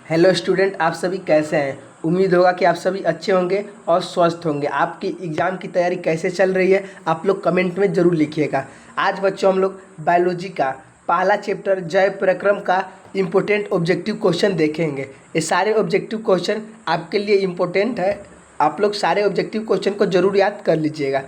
Hello student, आप सभी कैसे हैं। उम्मीद होगा कि आप सभी अच्छे होंगे और स्वस्थ होंगे। आपकी एग्ज़ाम की तैयारी कैसे चल रही है आप लोग कमेंट में ज़रूर लिखिएगा। आज बच्चों हम लोग बायोलॉजी का पहला चैप्टर जैव प्रक्रम का इम्पोर्टेंट ऑब्जेक्टिव क्वेश्चन देखेंगे। ये सारे ऑब्जेक्टिव क्वेश्चन आपके लिए इम्पोर्टेंट है। आप लोग सारे ऑब्जेक्टिव क्वेश्चन को ज़रूर याद कर लीजिएगा।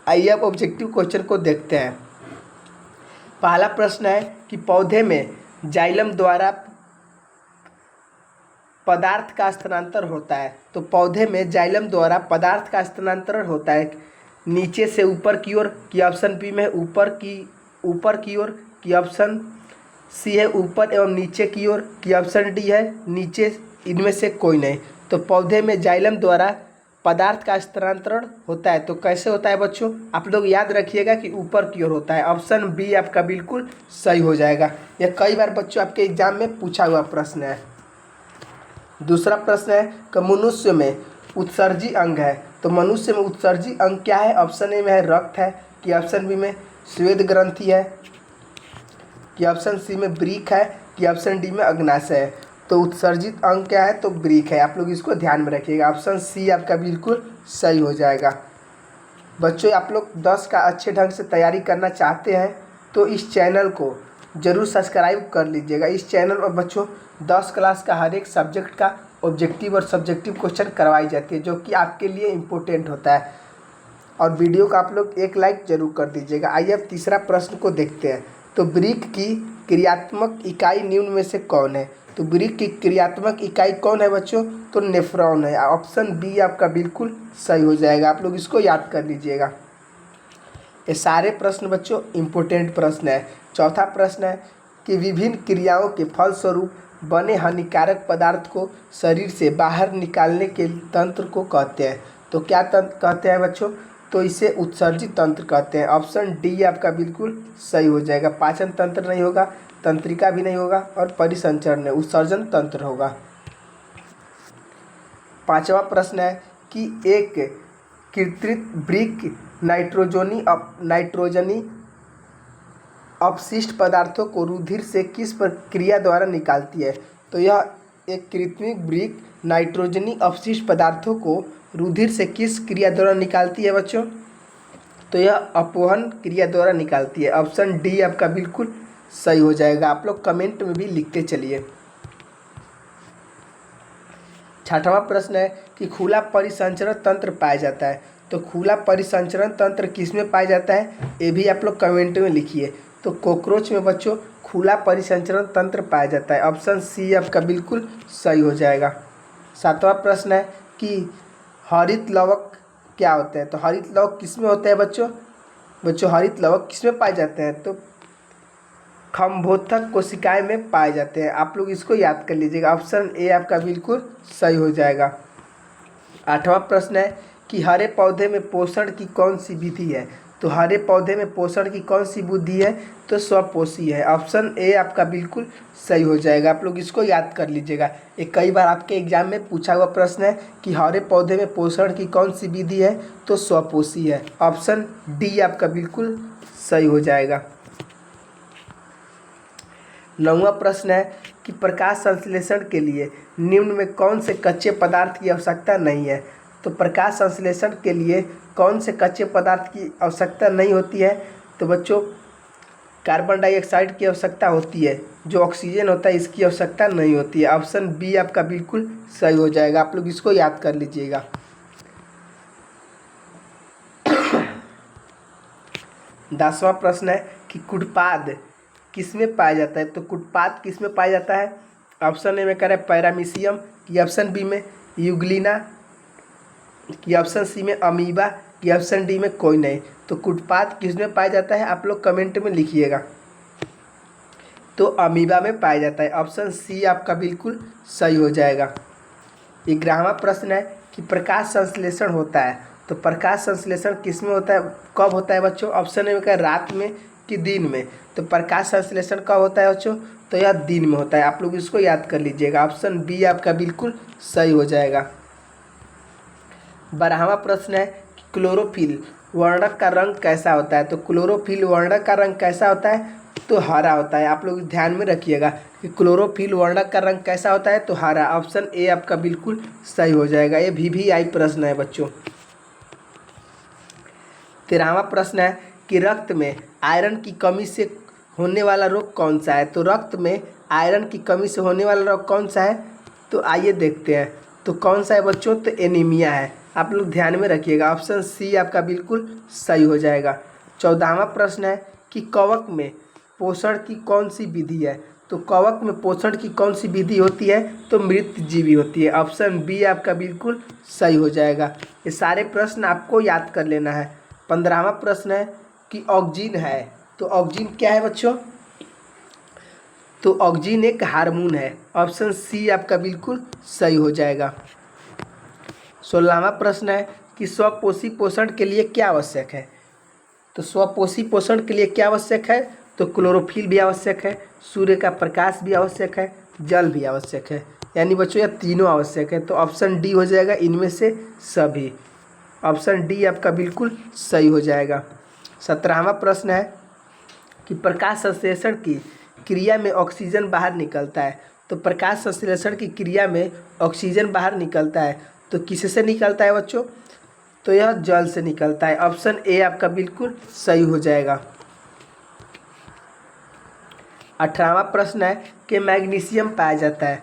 आइए अब ऑब्जेक्टिव क्वेश्चन को देखते हैं। पहला प्रश्न है कि पौधे में जाइलम द्वारा पदार्थ का स्थानांतरण होता है। तो पौधे में जाइलम द्वारा पदार्थ का स्थानांतरण होता है नीचे से ऊपर की ओर की ऑप्शन बी में ऊपर की ओर की ऑप्शन सी है ऊपर एवं नीचे की ओर की ऑप्शन डी है नीचे, इनमें से कोई नहीं। तो पौधे में जाइलम द्वारा पदार्थ का स्थानांतरण होता है। तो कैसे होता है बच्चों, आप लोग याद रखिएगा कि ऊपर की ओर होता है। ऑप्शन बी आपका बिल्कुल सही हो जाएगा। यह कई बार बच्चों आपके एग्जाम में पूछा हुआ प्रश्न है। दूसरा प्रश्न है कि मनुष्य में उत्सर्जी अंग है। तो मनुष्य में उत्सर्जी अंग क्या है। ऑप्शन ए में है रक्त है, कि ऑप्शन बी में श्वेत ग्रंथि है, कि ऑप्शन सी में वृक्क है, कि ऑप्शन डी में अग्नाशय है। तो उत्सर्जित अंग क्या है, तो वृक्क है। आप लोग इसको ध्यान में रखिएगा। ऑप्शन सी आपका बिल्कुल सही हो जाएगा। बच्चों, आप लोग 10 का अच्छे ढंग से तैयारी करना चाहते हैं तो इस चैनल को ज़रूर सब्सक्राइब कर लीजिएगा। इस चैनल पर बच्चों 10 क्लास का हर एक सब्जेक्ट का ऑब्जेक्टिव और सब्जेक्टिव क्वेश्चन करवाई जाती है, जो कि आपके लिए इम्पोर्टेंट होता है। और वीडियो को आप लोग एक लाइक जरूर कर दीजिएगा। आइए अब तीसरा प्रश्न को देखते हैं। तो वृक्क की क्रियात्मक इकाई निम्न में से कौन है। तो वृक्क की क्रियात्मक इकाई कौन है बच्चों, तो नेफ्रॉन है। ऑप्शन बी आपका बिल्कुल सही हो जाएगा। आप लोग इसको याद कर लीजिएगा। ये सारे प्रश्न बच्चों इम्पोर्टेंट प्रश्न है। चौथा प्रश्न है कि विभिन्न क्रियाओं के फलस्वरूप बने हानिकारक पदार्थ को शरीर से बाहर निकालने के तंत्र को कहते हैं। तो क्या तंत्र कहते हैं बच्चों, तो इसे उत्सर्जित तंत्र कहते हैं। ऑप्शन डी आपका बिल्कुल सही हो जाएगा। पाचन तंत्र नहीं होगा, तंत्रिका भी नहीं होगा और परिसंचरण नहीं, उत्सर्जन तंत्र होगा। पांचवा प्रश्न है कि एक कृत्रित वृक्क नाइट्रोजनी अपशिष्ट पदार्थों को रुधिर से किस प्रक्रिया द्वारा निकालती है। तो यह एक कृत्रिम वृक्क नाइट्रोजनी अपशिष्ट पदार्थों को रुधिर से किस क्रिया द्वारा निकालती है बच्चों, तो यह अपवहन क्रिया द्वारा निकालती है। ऑप्शन डी आपका बिल्कुल सही हो जाएगा। आप लोग कमेंट में भी लिखते चलिए। छठवां प्रश्न है कि खुला परिसंचरण तंत्र पाया जाता है। तो खुला परिसंचरण तंत्र किसमें पाया जाता है, ये भी आप लोग कमेंट में लिखिए। तो कॉकरोच में बच्चों खुला परिसंचरण तंत्र पाया जाता है। ऑप्शन सी आपका बिल्कुल सही हो जाएगा। सातवां प्रश्न है कि हरित लवक क्या होते हैं। तो हरित लवक किसमें होते हैं बच्चों हरित लवक किसमें पाए जाते हैं, तो खम्भोथक कोशिकाएं में पाए जाते हैं। आप लोग इसको याद कर लीजिएगा। ऑप्शन ए आपका बिल्कुल सही हो जाएगा। आठवां प्रश्न है कि हरे पौधे में पोषण की कौन सी विधि है। तो हरे पौधे में पोषण की कौन सी विधि है, तो स्वपोषी है। ऑप्शन ए आपका बिल्कुल सही हो जाएगा। आप लोग इसको याद कर लीजिएगा। ये कई बार आपके एग्जाम में पूछा हुआ प्रश्न है कि हरे पौधे में पोषण की कौन सी विधि है, तो स्वपोषी है। ऑप्शन डी आपका बिल्कुल सही हो जाएगा। नौवां प्रश्न है कि प्रकाश संश्लेषण के लिए निम्न में कौन से कच्चे पदार्थ की आवश्यकता नहीं है। तो प्रकाश संश्लेषण के लिए कौन से कच्चे पदार्थ की आवश्यकता नहीं होती है, तो बच्चों कार्बन डाइऑक्साइड की आवश्यकता होती है। जो ऑक्सीजन होता है इसकी आवश्यकता नहीं होती है। ऑप्शन बी आपका बिल्कुल सही हो जाएगा। आप लोग इसको याद कर लीजिएगा। 10वां प्रश्न है कि कुटपाद किसमें पाया जाता है। तो कुटपाद किसमें पाया जाता है। ऑप्शन ए में कह रहे हैं पैरामीशियम, की ऑप्शन बी में यूग्लिना, की ऑप्शन सी में अमीबा, की ऑप्शन डी में कोई नहीं। तो कुटपाद किसमें पाया जाता है, आप लोग कमेंट में लिखिएगा। तो अमीबा में पाया जाता है। ऑप्शन सी आपका बिल्कुल सही हो जाएगा। 11वां प्रश्न है कि प्रकाश संश्लेषण होता है। तो प्रकाश संश्लेषण किस में होता है, कब होता है बच्चों। ऑप्शन ए में क्या रात में कि दिन में। तो प्रकाश संश्लेषण कब होता है बच्चों, तो यह दिन में होता है। आप लोग इसको याद कर लीजिएगा। ऑप्शन बी आपका बिल्कुल सही हो जाएगा। 12वां प्रश्न है कि क्लोरोफिल वर्णक का रंग कैसा होता है। तो क्लोरोफिल वर्णक का रंग कैसा होता है, तो हरा होता है। आप लोग ध्यान में रखिएगा कि क्लोरोफिल वर्णक का रंग कैसा होता है, तो हरा। ऑप्शन ए आपका बिल्कुल सही हो जाएगा। ये VVI प्रश्न है बच्चों। 13वां प्रश्न है कि रक्त में आयरन की कमी से होने वाला रोग कौन सा है। तो रक्त में आयरन की कमी से होने वाला रोग कौन सा है, तो आइए देखते हैं। तो कौन सा है बच्चों, तो एनीमिया है। आप लोग ध्यान में रखिएगा, ऑप्शन सी आपका बिल्कुल सही हो जाएगा। 14वां प्रश्न है कि कवक में पोषण की कौन सी विधि है। तो कवक में पोषण की कौन सी विधि होती है, तो मृतजीवी होती है। ऑप्शन बी आपका बिल्कुल सही हो जाएगा। ये सारे प्रश्न आपको याद कर लेना है। 15वां प्रश्न है कि ऑक्जीन है। तो ऑक्जीन क्या है बच्चों, तो ऑक्जीन एक हार्मोन है। ऑप्शन सी आपका बिल्कुल सही हो जाएगा। 16वां प्रश्न है कि स्वपोषी पोषण के लिए क्या आवश्यक है। तो स्वपोषी पोषण के लिए क्या आवश्यक है, तो क्लोरोफिल भी आवश्यक है, सूर्य का प्रकाश भी आवश्यक है, जल भी आवश्यक है। यानी बच्चों यह तीनों आवश्यक है। तो ऑप्शन डी हो जाएगा इनमें से सभी। ऑप्शन डी आपका बिल्कुल सही हो जाएगा। 17वां प्रश्न है कि प्रकाश संश्लेषण की क्रिया में ऑक्सीजन बाहर निकलता है। तो प्रकाश संश्लेषण की क्रिया में ऑक्सीजन बाहर निकलता है, तो किससे निकलता है बच्चों, तो यह जल से निकलता है। ऑप्शन ए आपका बिल्कुल सही हो जाएगा। 18वां प्रश्न है कि मैग्नीशियम पाया जाता है।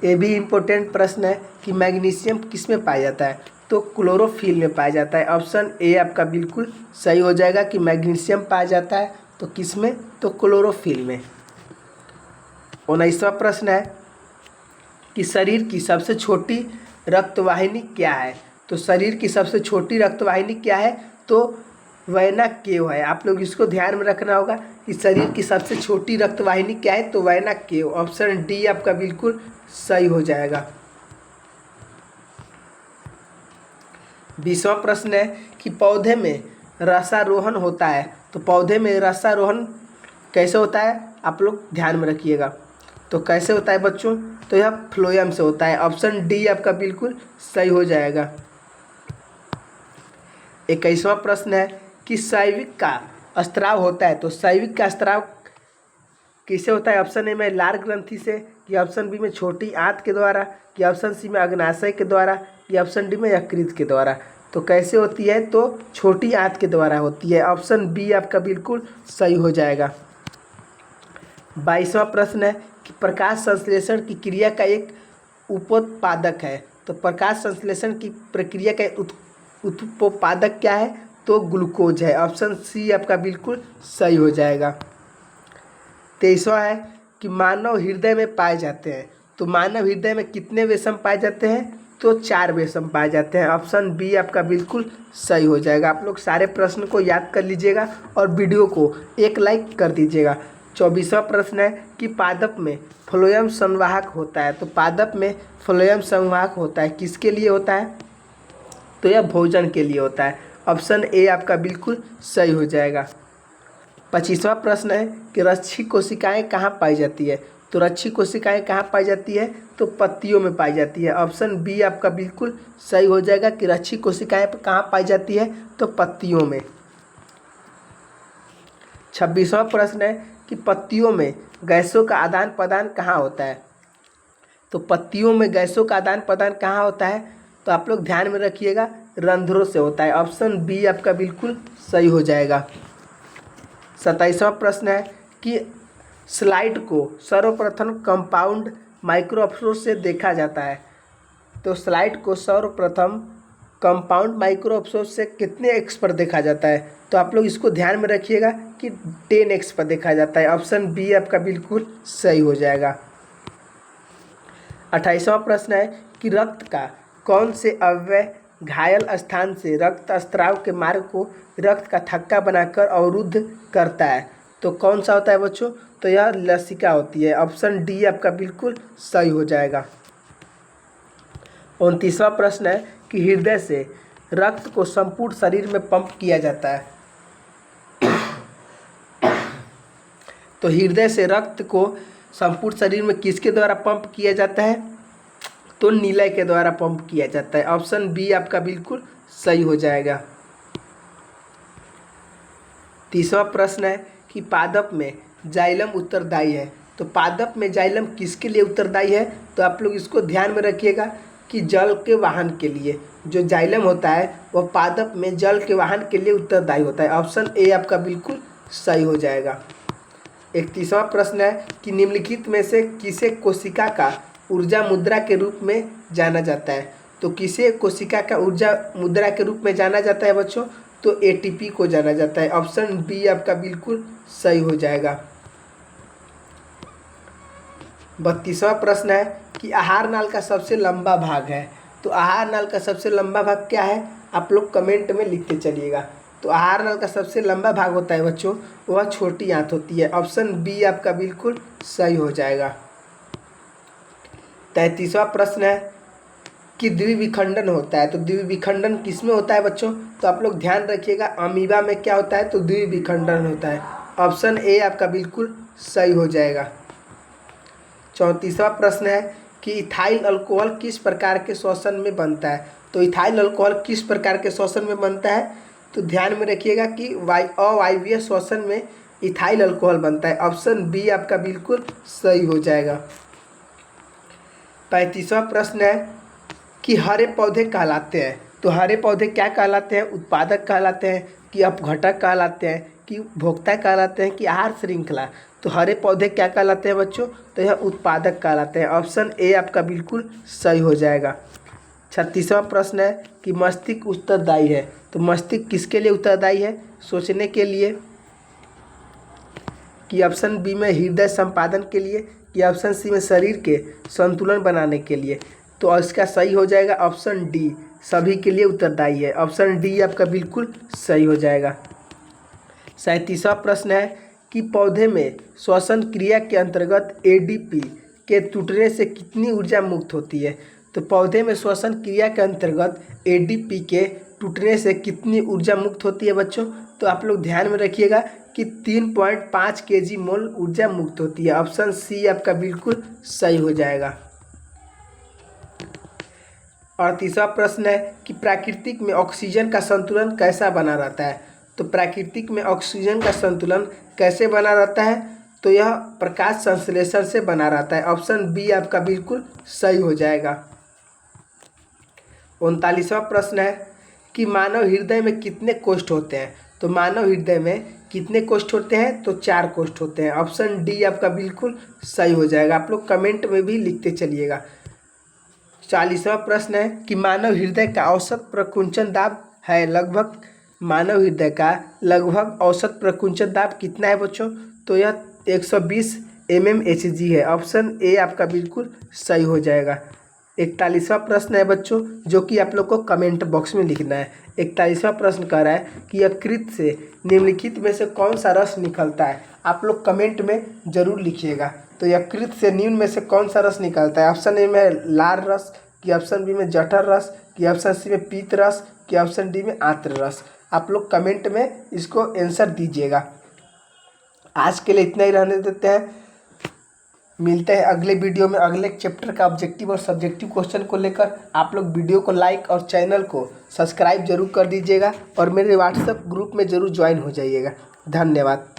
ये भी इम्पोर्टेंट प्रश्न है कि मैग्नीशियम किस में पाया जाता है, तो क्लोरोफिल में पाया जाता है। ऑप्शन ए आपका बिल्कुल सही हो जाएगा कि मैग्नीशियम पाया जाता है तो किस में, तो क्लोरोफिल में। 19वां प्रश्न है कि शरीर की सबसे छोटी रक्तवाहिनी क्या है। तो शरीर की सबसे छोटी रक्तवाहिनी क्या है, तो वेना केव है। आप लोग इसको ध्यान में रखना होगा कि शरीर की सबसे छोटी रक्तवाहिनी क्या है, तो वेना केव। ऑप्शन डी आपका बिल्कुल सही हो जाएगा। 20वां प्रश्न है कि पौधे में रसारोहण होता है। तो पौधे में रसारोहण कैसे होता है, आप लोग ध्यान में रखिएगा। तो कैसे होता है बच्चों, तो यह फ्लोएम से होता है। ऑप्शन डी आपका बिल्कुल सही हो जाएगा। 21वां प्रश्न है कि शैविक का स्त्राव होता है। तो शैविक का स्त्राव किससे होता है, ऑप्शन ए में लार ग्रंथि से, कि ऑप्शन बी में छोटी आंत के द्वारा, कि ऑप्शन सी में अग्नाशय के द्वारा, कि ऑप्शन डी में यकृत के द्वारा। तो कैसे होती है, तो छोटी आंत के द्वारा होती है। ऑप्शन बी आपका बिल्कुल सही हो जाएगा। 22वां प्रश्न है कि प्रकाश संश्लेषण की क्रिया का एक उपोत्पादक है। तो प्रकाश संश्लेषण की प्रक्रिया का उपोत्पादक क्या है, तो ग्लूकोज है। ऑप्शन सी आपका बिल्कुल सही हो जाएगा। 23वां है कि मानव हृदय में पाए जाते हैं। तो मानव हृदय में कितने वेशम पाए जाते हैं, तो 4 वेशम पाए जाते हैं। ऑप्शन बी आपका बिल्कुल सही हो जाएगा। आप लोग सारे प्रश्न को याद कर लीजिएगा और वीडियो को एक लाइक कर दीजिएगा। 24वां प्रश्न है कि पादप में फ्लोएम संवाहक होता है। तो पादप में फ्लोएम संवाहक होता है, किसके लिए होता है, तो यह भोजन के लिए होता है। ऑप्शन ए आपका बिल्कुल सही हो जाएगा। 25वां प्रश्न है कि रक्षी कोशिकाएं कहाँ पाई जाती है। तो रक्षी कोशिकाएं कहाँ पाई जाती है, तो पत्तियों में पाई जाती है। ऑप्शन बी आपका बिल्कुल सही हो जाएगा कि रक्षी कोशिकाएं कहाँ पाई जाती है, तो पत्तियों में। 26वां प्रश्न है कि पत्तियों में गैसों का आदान प्रदान कहाँ होता है। तो पत्तियों में गैसों का आदान प्रदान कहाँ होता है, तो आप लोग ध्यान में रखिएगा, रंध्रों से होता है। ऑप्शन बी आपका बिल्कुल सही हो जाएगा। 27वां प्रश्न है कि स्लाइड को सर्वप्रथम कंपाउंड माइक्रोस्कोप से देखा जाता है। तो स्लाइड को सर्वप्रथम कंपाउंड माइक्रोस्कोप से कितने एक्स पर देखा जाता है, तो आप लोग इसको ध्यान में रखिएगा कि 10x पर देखा जाता है। ऑप्शन बी आपका बिल्कुल सही हो जाएगा। 28वां प्रश्न है कि रक्त का कौन से अवयव घायल स्थान से रक्त स्राव के मार्ग को रक्त का थक्का बनाकर अवरुद्ध करता है। तो कौन सा होता है बच्चों, तो यह लसिका होती है। ऑप्शन डी आपका बिल्कुल सही हो जाएगा। 29वां प्रश्न है कि हृदय से रक्त को संपूर्ण शरीर में पंप किया जाता है। तो हृदय से रक्त को संपूर्ण शरीर में किसके द्वारा पंप किया जाता है, तो नीलय के द्वारा पंप किया जाता है। ऑप्शन बी आपका बिल्कुल सही हो जाएगा। 30वां प्रश्न है कि पादप में जाइलम उत्तरदायी है। तो पादप में जाइलम किसके लिए उत्तरदायी है? तो आप लोग इसको ध्यान में रखिएगा कि जल के वाहन के लिए जो जाइलम होता है वह पादप में जल के वाहन के लिए उत्तरदायी होता है। ऑप्शन ए आपका बिल्कुल सही हो जाएगा। 31वां प्रश्न है कि निम्नलिखित में से किसे कोशिका का ऊर्जा मुद्रा के रूप में जाना जाता है? तो किसे कोशिका का ऊर्जा मुद्रा के रूप में जाना जाता है बच्चों? तो एटीपी को जाना जाता है। ऑप्शन बी आपका बिल्कुल सही हो जाएगा। 32वां प्रश्न है कि आहार नाल का सबसे लंबा भाग है। तो आहार नाल का सबसे लंबा भाग क्या है? आप लोग कमेंट में लिखते चलिएगा। तो आहार नाल का सबसे लंबा भाग होता है बच्चों, वह छोटी आंत होती है। ऑप्शन बी आपका बिल्कुल सही हो जाएगा। 33वां प्रश्न है कि द्विविखंडन होता है। तो द्विविखंडन किस में होता है बच्चों? तो आप लोग ध्यान रखिएगा, अमीबा में क्या होता है? तो द्विविखंडन होता है। ऑप्शन ए आपका बिल्कुल सही हो जाएगा। 34वां प्रश्न है कि इथाइल अल्कोहल किस प्रकार के श्वसन में बनता है? तो इथाइल अल्कोहल किस प्रकार के श्वसन में बनता है? तो ध्यान में रखिएगा कि अवायवीय श्वसन में इथाइल अल्कोहल बनता है। ऑप्शन बी आपका बिल्कुल सही हो जाएगा। 35वां प्रश्न है कि हरे पौधे कहलाते हैं। तो हरे पौधे क्या कहलाते हैं? उत्पादक कहलाते हैं कि अपघटक कहलाते हैं कि उपभोक्ता कहलाते हैं कि आहार श्रृंखला? तो हरे पौधे क्या कहलाते हैं बच्चों? तो यह उत्पादक कहलाते हैं। ऑप्शन ए आपका बिल्कुल सही हो जाएगा। 36वां प्रश्न है कि मस्तिष्क उत्तरदायी है। तो मस्तिष्क किसके लिए उत्तरदायी है? सोचने के लिए कि ऑप्शन बी में हृदय संपादन के लिए कि ऑप्शन सी में शरीर के संतुलन बनाने के लिए? तो इसका सही हो जाएगा ऑप्शन डी, सभी के लिए उत्तरदायी है। ऑप्शन डी आपका बिल्कुल सही हो जाएगा। 37वां प्रश्न है कि पौधे में श्वसन क्रिया के अंतर्गत एडीपी के टूटने से कितनी ऊर्जा मुक्त होती है? तो पौधे में श्वसन क्रिया के अंतर्गत एडीपी के टूटने से कितनी ऊर्जा मुक्त होती है बच्चों? तो आप लोग ध्यान में रखिएगा कि 3.5 kg मोल ऊर्जा मुक्त होती है। ऑप्शन सी आपका बिल्कुल सही हो जाएगा। 38वां प्रश्न है कि प्राकृतिक में ऑक्सीजन का संतुलन कैसा बना रहता है? तो प्राकृतिक में ऑक्सीजन का संतुलन कैसे बना रहता है? तो यह प्रकाश संश्लेषण से बना रहता है। ऑप्शन बी आपका बिल्कुल सही हो जाएगा। 39वां प्रश्न है कि मानव हृदय में कितने कोष्ठ होते हैं? तो मानव हृदय में कितने कोष्ठ होते हैं? तो 4 कोष्ठ होते हैं। ऑप्शन डी आपका बिल्कुल सही हो जाएगा। आप लोग कमेंट में भी लिखते चलिएगा। 40वां प्रश्न है कि मानव हृदय का औसत प्रकुंचन दाब है लगभग, मानव हृदय का लगभग औसत प्रकुंचन दाब कितना है बच्चों? तो यह 120 mmHg है। ऑप्शन ए आपका बिल्कुल सही हो जाएगा। 41वां प्रश्न है बच्चों, जो कि आप लोग को कमेंट बॉक्स में लिखना है। 41वां प्रश्न कह रहा है कि यकृत से निम्नलिखित में से कौन सा रस निकलता है? आप लोग कमेंट में जरूर लिखिएगा। तो यकृत से निम्न में से कौन सा रस निकलता है? ऑप्शन ए में लार रस कि ऑप्शन बी में जठर रस कि ऑप्शन सी में पीत रस कि ऑप्शन डी में आंत्र रस? आप लोग कमेंट में इसको आंसर दीजिएगा। आज के लिए इतना ही रहने देते हैं। मिलते हैं अगले वीडियो में अगले चैप्टर का ऑब्जेक्टिव और सब्जेक्टिव क्वेश्चन को लेकर। आप लोग वीडियो को लाइक और चैनल को सब्सक्राइब जरूर कर दीजिएगा और मेरे व्हाट्सएप ग्रुप में ज़रूर ज्वाइन हो जाइएगा। धन्यवाद।